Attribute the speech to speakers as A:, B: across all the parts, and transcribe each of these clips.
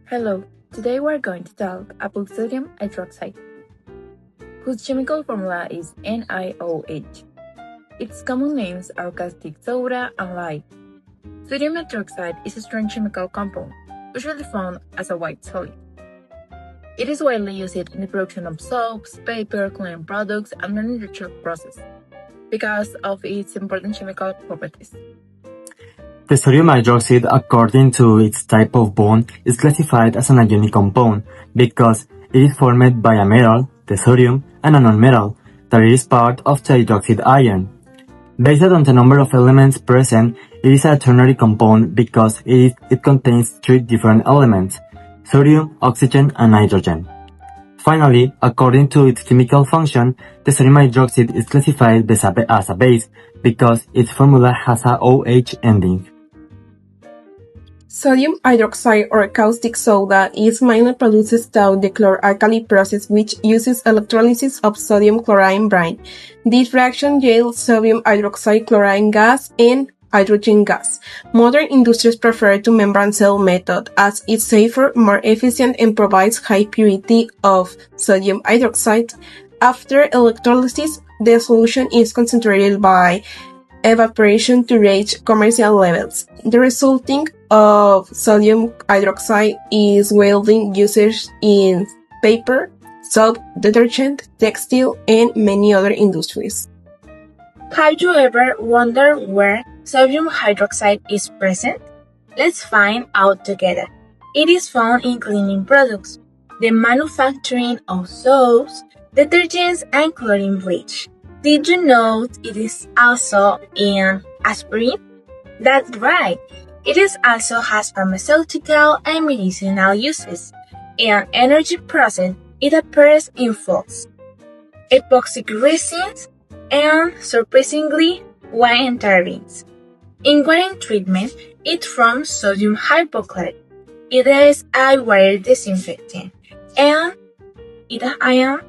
A: Hello, today we're going to talk about sodium hydroxide, whose chemical formula is NiOH. Its common names are caustic soda and lye. Sodium hydroxide is a strong chemical compound, usually found as a white solid. It is widely used in the production of soaps, paper, cleaning products, and many industrial processes because of its important chemical properties.
B: The sodium hydroxide, according to its type of bond, is classified as an ionic compound because it is formed by a metal, the sodium, and a nonmetal, that is part of the hydroxide ion. Based on the number of elements present, it is a ternary compound because it contains three different elements: sodium, oxygen, and nitrogen. Finally, according to its chemical function, the sodium hydroxide is classified as a base because its formula has a OH ending.
C: Sodium hydroxide or caustic soda is mainly produced through the chloralkali process, which uses electrolysis of sodium chlorine brine. This reaction yields sodium hydroxide chlorine gas and hydrogen gas. Modern industries prefer the membrane cell method as it's safer, more efficient, and provides high purity of sodium hydroxide. After electrolysis, the solution is concentrated by evaporation to reach commercial levels. The resulting of sodium hydroxide is widely used in paper, soap, detergent, textile, and many other industries.
A: Have you ever wondered where sodium hydroxide is present? Let's find out together. It is found in cleaning products, the manufacturing of soaps, detergents, and chlorine bleach. Did you know it is also in aspirin? That's right. It is also has pharmaceutical and medicinal uses. In energy process, it appears in foods, epoxy resins, and surprisingly, wind turbines. In water treatment, it forms sodium hypochlorite. It is a water disinfectant, and it ions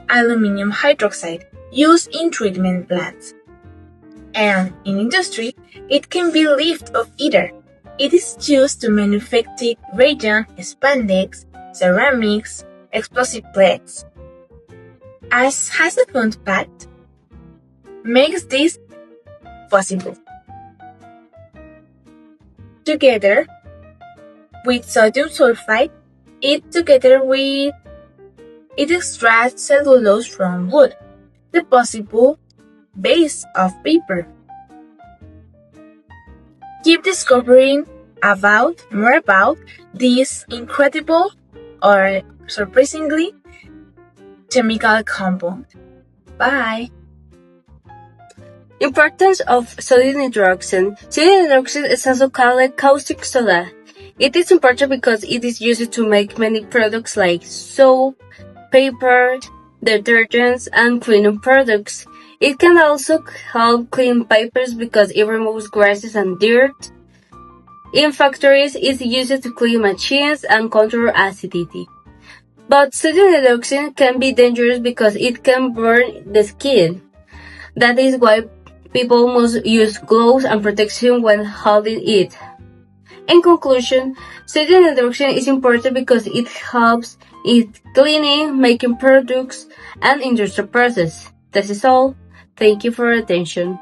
A: aluminum hydroxide used in treatment plants. And in industry, it can be left of either. It is used to manufacture rayon, spandex, ceramics, explosive plates. As has a fun fact, makes this possible. Together with sodium sulfide, it extracts cellulose from wood, the possible base of paper. Keep discovering more about this incredible or surprisingly chemical compound. Bye!
D: Importance of sodium hydroxide. Sodium hydroxide is also called caustic soda. It is important because it is used to make many products like soap, paper, detergents, and cleaning products. It can also help clean papers because it removes grasses and dirt. In factories, it's used to clean machines and control acidity. But sodium hydroxide can be dangerous because it can burn the skin. That is why people must use gloves and protection when holding it. In conclusion, sodium hydroxide is important because it helps in cleaning, making products, and industrial process. That is all. Thank you for your attention.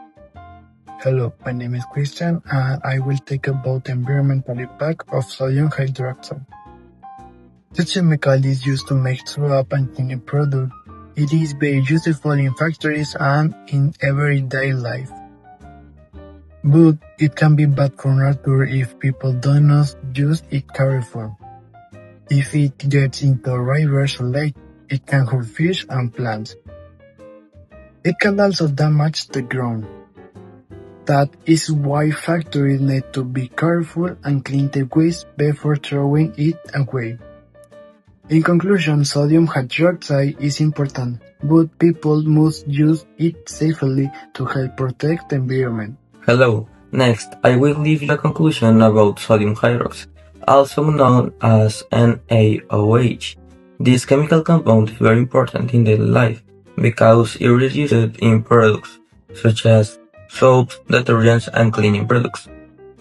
E: Hello, my name is Christian and I will talk about the environmental impact of sodium hydroxide. The chemical is used to make soap and cleaning products. It is very useful in factories and in everyday life. But it can be bad for nature if people do not use it carefully. If it gets into rivers or lakes, it can hurt fish and plants. It can also damage the ground. That is why factories need to be careful and clean the waste before throwing it away. In conclusion, sodium hydroxide is important, but people must use it safely to help protect the environment.
F: Hello. Next, I will give you a conclusion about sodium hydroxide, also known as NaOH. This chemical compound is very important in daily life because it is used in products such as soaps, detergents, and cleaning products.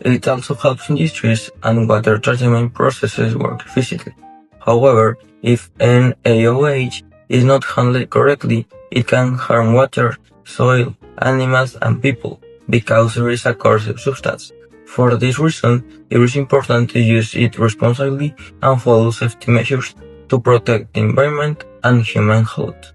F: It also helps industries and water treatment processes work efficiently. However, if NaOH is not handled correctly, it can harm water, soil, animals, and people because it is a corrosive substance. For this reason, it is important to use it responsibly and follow safety measures to protect the environment and human health.